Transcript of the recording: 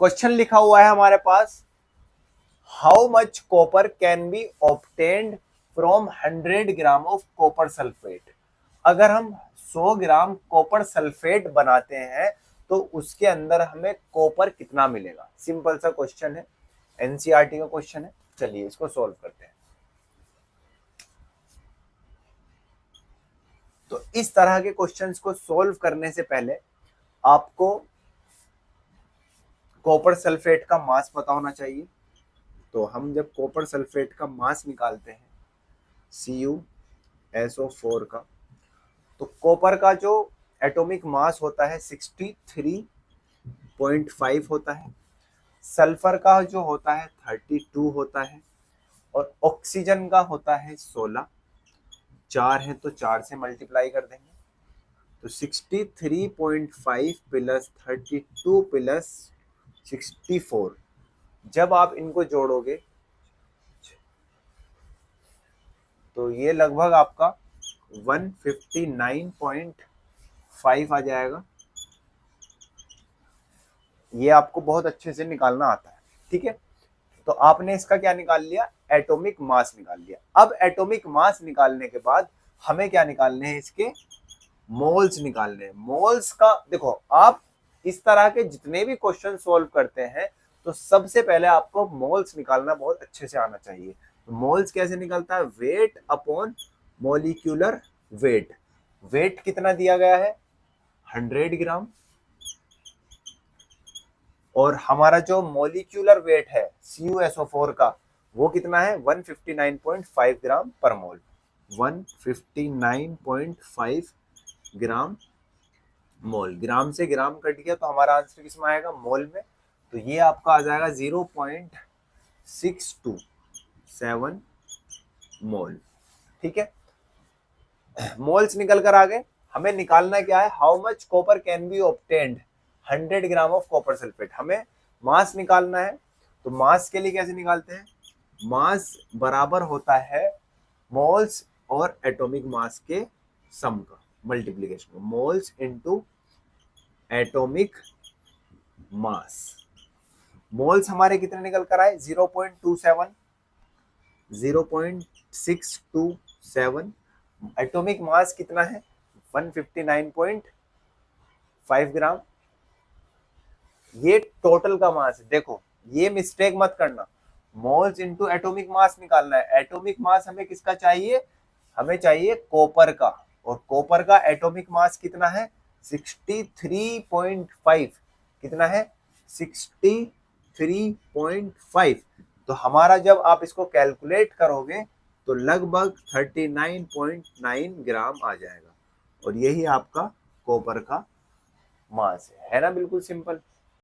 Question लिखा हुआ है हमारे पास, how much copper can be obtained from 100 gram of copper sulphate. अगर हम 100 ग्राम कॉपर सल्फेट बनाते हैं तो उसके अंदर हमें कॉपर कितना मिलेगा। सिंपल सा क्वेश्चन है, एनसीईआरटी का क्वेश्चन है। चलिए इसको सॉल्व करते हैं। तो इस तरह के क्वेश्चंस को सॉल्व करने से पहले आपको कॉपर सल्फेट का मास पता होना चाहिए। तो हम जब कॉपर सल्फेट का मास निकालते हैं CuSO4 का, तो कॉपर का जो एटॉमिक मास होता है 63.5 होता है, सल्फर का जो होता है 32 होता है, और ऑक्सीजन का होता है 16। 4 है तो 4 से मल्टीप्लाई कर देंगे, तो 63.5 प्लस 32 प्लस 64, जब आप इनको जोड़ोगे तो ये लगभग आपका 159.5 आ जाएगा। ये आपको बहुत अच्छे से निकालना आता है, ठीक है। तो आपने इसका क्या निकाल लिया, एटॉमिक मास निकाल लिया। अब एटॉमिक मास निकालने के बाद हमें क्या निकालने हैं, इसके मोल्स निकालने हैं। मोल्स का देखो, आप इस तरह के जितने भी क्वेश्चन सॉल्व करते हैं तो सबसे पहले आपको मोल्स निकालना बहुत अच्छे से आना चाहिए। तो मोल्स कैसे निकलता है, weight upon molecular weight. Weight कितना दिया गया है, 100 ग्राम, और हमारा जो मोलिक्यूलर वेट है CuSO4 का वो कितना है, 159.5 ग्राम पर मोल। 159.5 ग्राम मोल। ग्राम से ग्राम कट गया तो हमारा आंसर किसमें आएगा, मोल में। तो ये आपका आ जाएगा 0.627 मोल, ठीक है। मोल्स निकल कर आ गए। हमें निकालना क्या है, how much copper can be obtained 100 gram of copper sulphate. हमें मास निकालना है। तो मास के लिए कैसे निकालते हैं, मास बराबर होता है मोल्स और एटॉमिक मास के सम का multiplication, moles into atomic mass. Moles हमारे कितने निकल कर आए, 0.27, 0.627। एटॉमिक मास कितना है, 159.5 ग्राम। ये टोटल का मास है। देखो ये मिस्टेक मत करना, मोल्स इनटू एटॉमिक मास निकालना है। एटॉमिक मास हमें किसका चाहिए, हमें चाहिए कॉपर का, और कॉपर का एटॉमिक मास कितना है, 63.5। कितना है, 63.5। तो हमारा जब आप इसको कैलकुलेट करोगे तो लगभग 39.9 ग्राम आ जाएगा, और यही आपका कॉपर का मास है ना। बिल्कुल सिंपल।